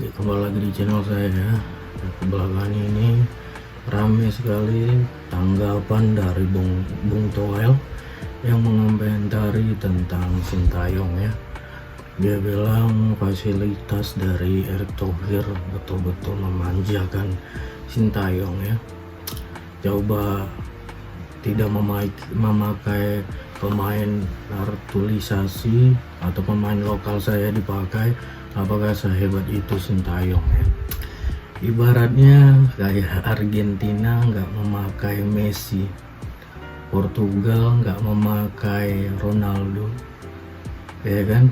Oke, kembali lagi di channel saya ya. Kebelakangan ini ramai sekali tanggapan dari Bung Toel yang mengomentari tentang Sintayong ya. Dia bilang fasilitas dari Erick Thohir betul-betul memanjakan Sintayong ya. Coba tidak memakai pemain naturalisasi atau pemain lokal saya dipakai, apakah sehebat itu Sintayong ya? Ibaratnya kayak Argentina nggak memakai Messi, Portugal nggak memakai Ronaldo, ya kan?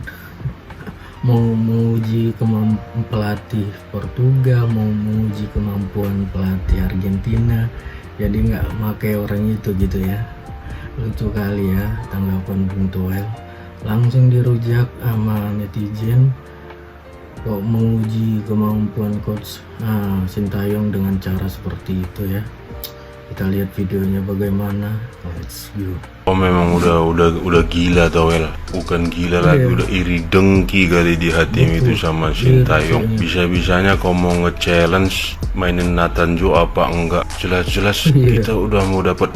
Mau menguji kemampuan pelatih Portugal, mau menguji kemampuan pelatih Argentina, jadi nggak pakai orang itu gitu ya. Lucu kali ya tanggapan Bung Toel, langsung dirujak sama netizen. Kok menguji kemampuan coach Sintayong dengan cara seperti itu ya. Kita lihat videonya bagaimana. Let's go. Oh, memang udah gila Toel, bukan gila lagi, udah iri dengki kali di hati itu sama Sintayong. Bisa-bisanya kau mau nge-challenge mainin Nathan Joe apa enggak? Jelas-jelas kita udah mau dapat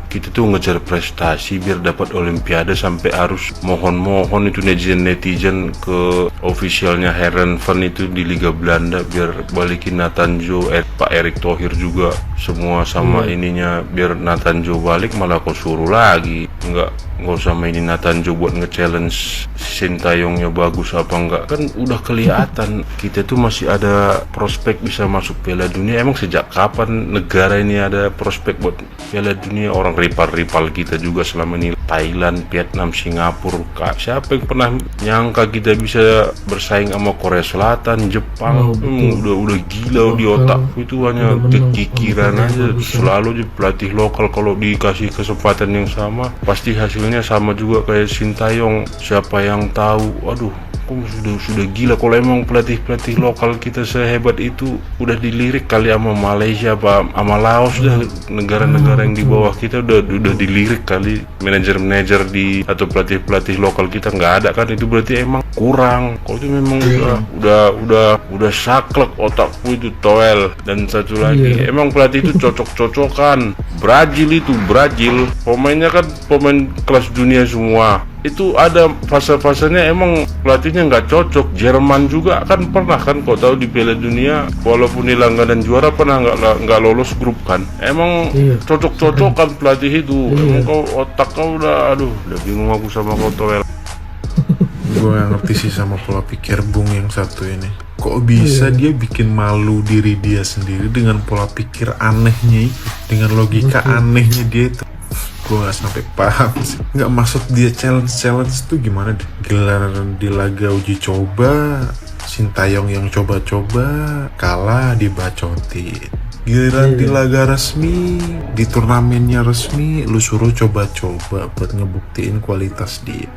kita tuh ngejar prestasi biar dapat olimpiade, sampai harus mohon itu netizen ke officialnya Herenveen itu di Liga Belanda biar balikin Nathan Joe, Pak Erick Thohir juga semua sama ininya, biar Nathan Joe balik malah kau suruh lagi nggak usah mainin Nathan Joe buat nge-challenge Sintayongnya bagus apa enggak. Kan udah kelihatan kita tuh masih ada prospek bisa masuk Piala Dunia. Emang sejak kapan negara ini ada prospek buat Piala Dunia? Orang rival kita juga selama ini Thailand, Vietnam, Singapura. Siapa yang pernah nyangka kita bisa bersaing sama Korea Selatan, Jepang? Udah gila di otakku itu, hanya kekikiran aja. Selalu aja pelatih lokal kalau dikasih kesempatan yang sama pasti hasilnya sama juga kayak Sintayong. Siapa yang tahu? Aduh, sudah gila. Kalau emang pelatih lokal kita sehebat itu, udah dilirik kali sama Malaysia apa sama Laos dah. Negara-negara yang di bawah kita udah dilirik kali. Manajer di atau pelatih lokal kita nggak ada kan, itu berarti emang kurang. Kalau itu memang udah saklek otakku itu Toel. Dan satu lagi, emang pelatih itu cocok-cocokan. Brazil pemainnya kan pemain kelas dunia semua. Itu ada fase-fasenya emang pelatihnya nggak cocok. Jerman juga kan pernah kan, kau tahu di Piala Dunia walaupun langganan juara pernah nggak lolos grup kan. Emang cocok-cocokan pelatih itu. Emang otak kau udah bingung aku sama kau Toel. Gue gak ngerti sih sama pola pikir Bung yang satu ini. Kok bisa dia bikin malu diri dia sendiri dengan pola pikir anehnya itu, dengan logika anehnya dia itu. Gue gak sampai paham sih. Gak masuk dia challenge tuh gimana deh. Giliran di laga uji coba, Sintayong yang coba-coba kalah dibacotin. Giliran di laga resmi, di turnamennya resmi, lu suruh coba-coba buat ngebuktiin kualitas dia.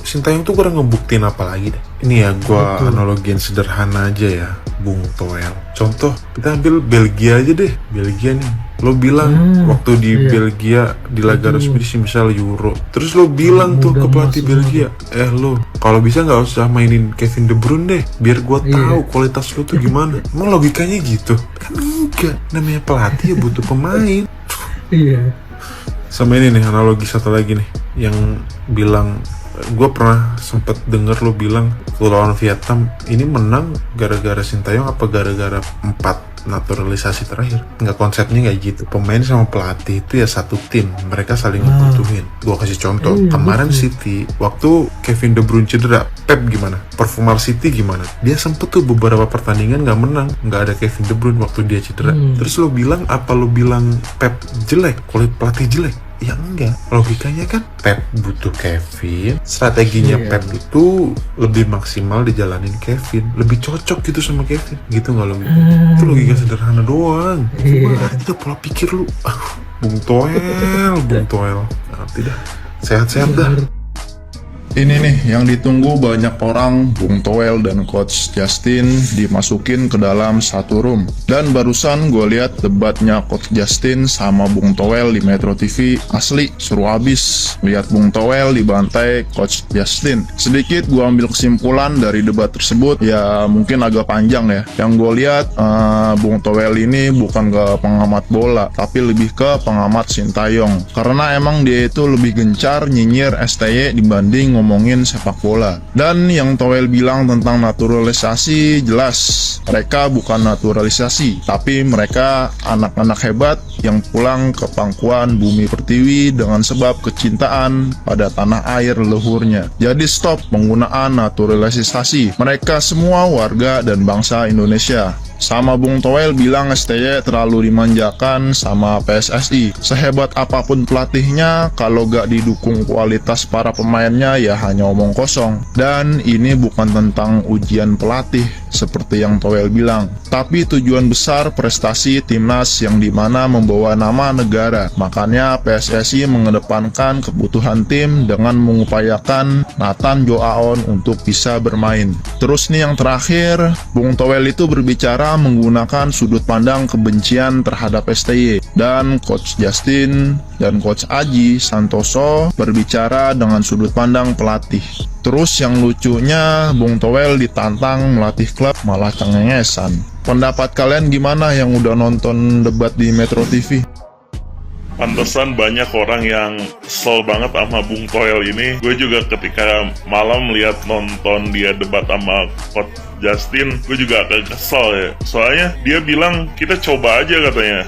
Sintayong tuh kurang ngebuktiin apa lagi deh. Ini ya gua analogiin sederhana aja ya, Bung Toel. Contoh, kita ambil Belgia aja deh. Belgia nih, lo bilang waktu di Belgia di laga resmi misal Euro, terus lo bilang tuh ke pelatih Belgia, lo kalau bisa nggak usah mainin Kevin De Bruyne deh, biar gua tahu kualitas lo tuh gimana. Emang logikanya gitu? Kan enggak, namanya pelatih ya butuh pemain. Sama ini nih analogi satu lagi nih, yang bilang, gue pernah sempet denger lo bilang lawan Vietnam ini menang gara-gara Sintayong apa gara-gara 4 naturalisasi terakhir. Nggak, konsepnya nggak gitu. Pemain sama pelatih itu ya satu tim, mereka saling ngebutuhin. Gue kasih contoh, kemarin City waktu Kevin De Bruyne cedera, Pep gimana? Performa City gimana? Dia sempet tuh beberapa pertandingan nggak menang, nggak ada Kevin De Bruyne waktu dia cedera. Terus lo bilang Pep jelek, kulit pelatih jelek? Ya enggak, logikanya kan Pep butuh Kevin, strateginya Pep itu lebih maksimal dijalanin Kevin, lebih cocok gitu sama Kevin, gitu nggak logikanya? Itu logika sederhana doang. Itu pola pikir lu. Bung Toel, nah, tidak sehat-sehat dah. Ini nih yang ditunggu banyak orang, Bung Toel dan Coach Justin dimasukin ke dalam satu room. Dan barusan gue lihat debatnya Coach Justin sama Bung Toel di Metro TV, asli seru abis. Lihat Bung Toel dibantai Coach Justin. Sedikit gue ambil kesimpulan dari debat tersebut, ya mungkin agak panjang ya. Yang gue lihat Bung Toel ini bukan ke pengamat bola, tapi lebih ke pengamat Sintayong. Karena emang dia itu lebih gencar nyinyir STY dibanding ngomongin sepak bola. Dan yang Toel bilang tentang naturalisasi, jelas mereka bukan naturalisasi, tapi mereka anak-anak hebat yang pulang ke pangkuan bumi pertiwi dengan sebab kecintaan pada tanah air leluhurnya. Jadi stop penggunaan naturalisasi. Mereka semua warga dan bangsa Indonesia. Sama Bung Toel bilang STY terlalu dimanjakan sama PSSI. Sehebat apapun pelatihnya, kalau gak didukung kualitas para pemainnya ya hanya omong kosong. Dan ini bukan tentang ujian pelatih seperti yang Toel bilang, tapi tujuan besar prestasi timnas yang dimana membawa nama negara. Makanya PSSI mengedepankan kebutuhan tim dengan mengupayakan Nathan Joaon untuk bisa bermain. Terus nih yang terakhir, Bung Toel itu berbicara menggunakan sudut pandang kebencian terhadap STY, dan Coach Justin dan Coach Aji Santoso berbicara dengan sudut pandang pelatih. Terus yang lucunya Bung Toel ditantang melatih klub malah cengengesan. Pendapat kalian gimana yang udah nonton debat di Metro TV? Pantesan banyak orang yang kesel banget sama Bung Toel ini. Gue juga ketika malam lihat nonton dia debat sama Coach Justin, gue juga agak kesel ya. Soalnya dia bilang kita coba aja katanya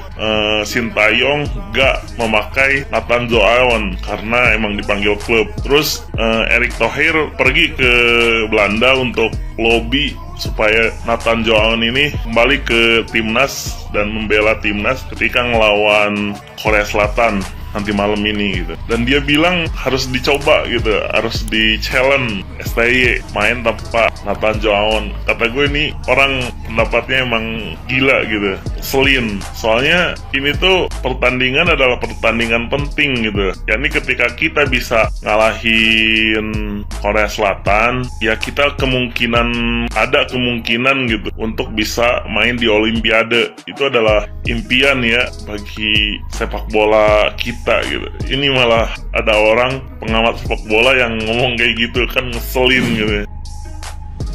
Sintayong gak memakai Nathan Joaon karena emang dipanggil klub. Terus Erick Thohir pergi ke Belanda untuk lobby supaya Nathan Joaon ini kembali ke timnas dan membela timnas ketika ngelawan Korea Selatan nanti malam ini gitu. Dan dia bilang harus dicoba gitu, harus di-challenge STY main tanpa Nathan Joaon. Kata gue ini orang pendapatnya emang gila gitu, selin. Soalnya ini tuh pertandingan adalah pertandingan penting gitu. Yakni ketika kita bisa ngalahin Korea Selatan, ya kita ada kemungkinan gitu untuk bisa main di Olimpiade. Itu adalah impian ya bagi sepak bola kita gitu. Ini malah ada orang pengamat sepak bola yang ngomong kayak gitu, kan ngeselin gitu.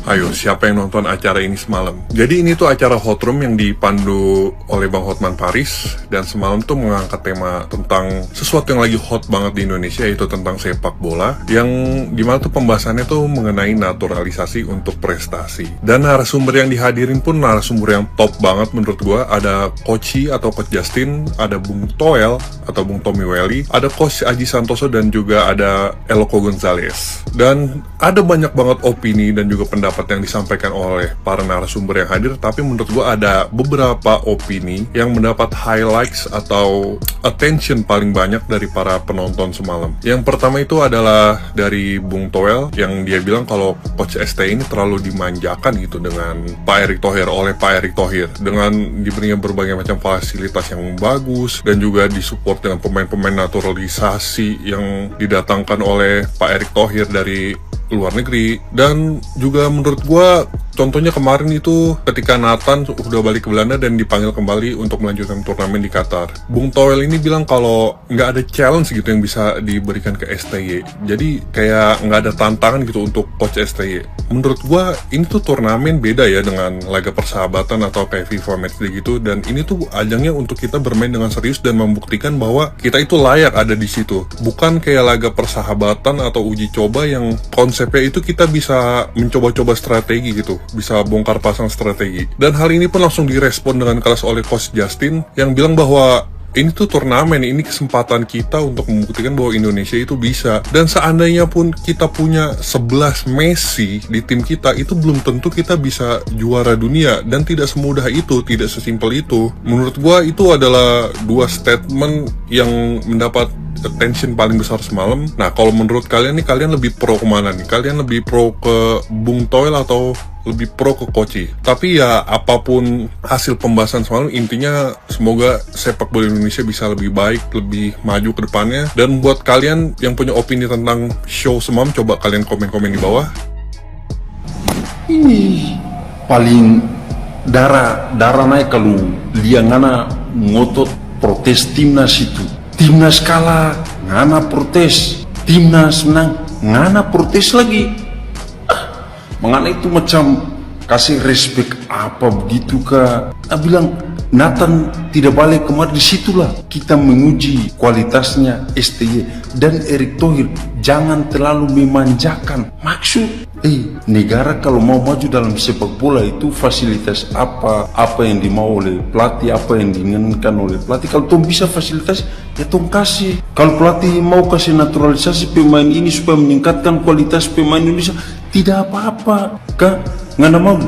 Ayo, siapa yang nonton acara ini semalam? Jadi ini tuh acara Hot Room yang dipandu oleh Bang Hotman Paris, dan semalam tuh mengangkat tema tentang sesuatu yang lagi hot banget di Indonesia, yaitu tentang sepak bola, yang dimana tuh pembahasannya tuh mengenai naturalisasi untuk prestasi. Dan narasumber yang dihadirin pun narasumber yang top banget menurut gua. Ada Coach atau Coach Justin, ada Bung Toel atau Bung Tommy Welly, ada Coach Aji Santoso, dan juga ada Eloko Gonzalez. Dan ada banyak banget opini dan juga pendapat yang disampaikan oleh para narasumber yang hadir, tapi menurut gua ada beberapa opini yang mendapat highlights atau attention paling banyak dari para penonton semalam. Yang pertama itu adalah dari Bung Toel, yang dia bilang kalau Coach ST ini terlalu dimanjakan gitu dengan Pak Erick Thohir, oleh Pak Erick Thohir, dengan diberinya berbagai macam fasilitas yang bagus dan juga disupport dengan pemain-pemain naturalisasi yang didatangkan oleh Pak Erick Thohir dari luar negeri. Dan juga menurut gua contohnya kemarin itu ketika Nathan udah balik ke Belanda dan dipanggil kembali untuk melanjutkan turnamen di Qatar. Bung Toel ini bilang kalau nggak ada challenge gitu yang bisa diberikan ke STY. Jadi kayak nggak ada tantangan gitu untuk Coach STY. Menurut gua ini tuh turnamen beda ya dengan laga persahabatan atau kayak FIFA Matchday gitu, dan ini tuh ajangnya untuk kita bermain dengan serius dan membuktikan bahwa kita itu layak ada di situ. Bukan kayak laga persahabatan atau uji coba yang konsepnya itu kita bisa mencoba-coba strategi gitu, bisa bongkar pasang strategi. Dan hal ini pun langsung direspon dengan keras oleh Coach Justin yang bilang bahwa ini tuh turnamen, ini kesempatan kita untuk membuktikan bahwa Indonesia itu bisa. Dan seandainya pun kita punya 11 Messi di tim kita, itu belum tentu kita bisa juara dunia. Dan tidak semudah itu, tidak sesimpel itu. Menurut gua itu adalah dua statement yang mendapat attention paling besar semalam. Nah, kalau menurut kalian nih, kalian lebih pro kemana nih? Kalian lebih pro ke Bung Toel atau lebih pro ke Koci? Tapi ya apapun hasil pembahasan semalam, intinya semoga sepak bola Indonesia bisa lebih baik, lebih maju ke depannya. Dan buat kalian yang punya opini tentang show semalam, coba kalian komen-komen di bawah. Ini paling darah naik kalau liang ngana ngotot protes timnas itu. Timnas kalah, ngana protes. Timnas menang, ngana protes lagi. Mengana itu macam kasih respect apa begitu kah? Bilang Nathan tidak balik kemarin, disitulah kita menguji kualitasnya STY dan Erick Thohir. Jangan terlalu memanjakan. Maksud negara kalau mau maju dalam sepak bola itu fasilitas apa yang dimau oleh pelatih, apa yang diinginkan oleh pelatih. Kalau tong bisa fasilitas, ya tong kasih. Kalau pelatih mau kasih naturalisasi pemain ini supaya meningkatkan kualitas pemain Indonesia, tidak apa-apa. Kan nggak mau.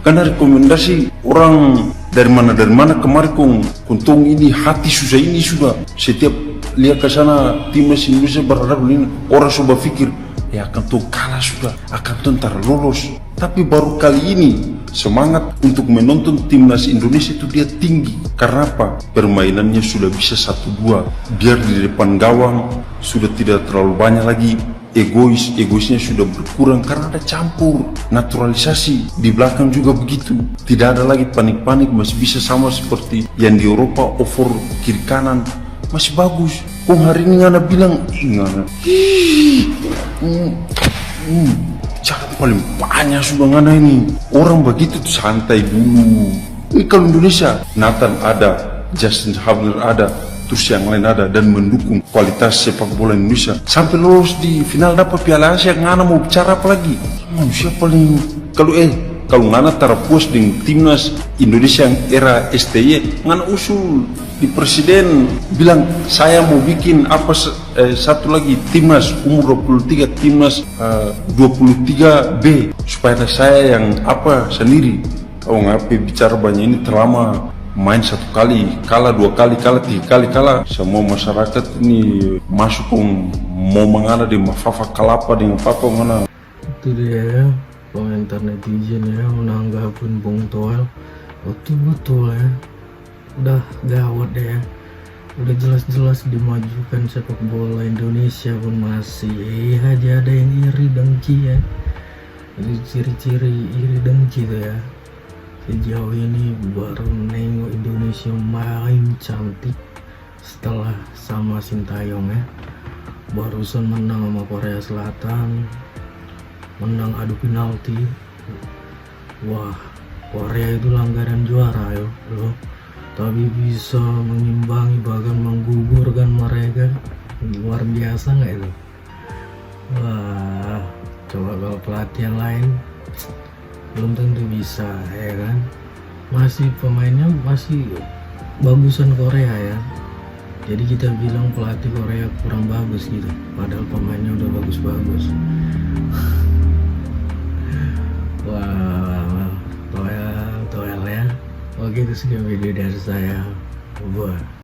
Karena rekomendasi orang dari mana kemarin kung ini hati susah ini sudah. Setiap lihat ke sana timnas Indonesia berhadapan ini, orang coba pikir ya akan tuh kalah sudah, akan tuh ntar lolos. Tapi baru kali ini semangat untuk menonton timnas Indonesia itu dia tinggi. Karena apa? Permainannya sudah bisa 1-2. Biar di depan gawang sudah tidak terlalu banyak lagi egoisnya sudah berkurang karena ada campur naturalisasi. Di belakang juga begitu, tidak ada lagi panik-panik, masih bisa sama seperti yang di Eropa, over kiri kanan masih bagus. Hari ini ngana bilang ngana cara paling banyak sudah ngana ini. Orang begitu tuh santai dulu. Kalau Indonesia, Nathan ada, Justin Hubner ada, terus yang lain ada, dan mendukung kualitas sepak bola Indonesia sampai lolos di final dapat Piala Asia. Ngana mau bicara apa lagi? Manusia paling kalau ngana terpuas dengan timnas Indonesia yang era STY, ngana usul di presiden bilang saya mau bikin satu lagi timnas umur 23, timnas 23B supaya saya yang sendiri. Kalau ngapain bicara banyak ini terlama main 1 kali, kalah 2 kali, kalah 3 kali, kalah. Semua masyarakat ini masuk mau mengana di mafafa kalapa dengan papa mana. Itu dia ya, komentar netizen ya menanggapin Bung Toel. Betul ya, udah gawat deh ya. Udah jelas-jelas dimajukan sepak bola Indonesia pun masih aja ada yang iri dengki ya. Jadi ciri-ciri iri dengki tuh ya. Sejauh ini baru nengok Indonesia main cantik setelah sama Sintayong ya. Barusan menang sama Korea Selatan, menang adu penalti. Wah, Korea itu langganan juara loh. Tapi bisa mengimbangi bahkan menggugurkan mereka. Luar biasa nggak itu? Wah, coba kalau pelatih yang lain belum tentu bisa ya kan. Masih pemainnya masih bagusan Korea ya. Jadi kita bilang pelatih Korea kurang bagus gitu, padahal pemainnya udah bagus-bagus. Wah, Toel ya. Oke, itu sekian video dari saya. Buat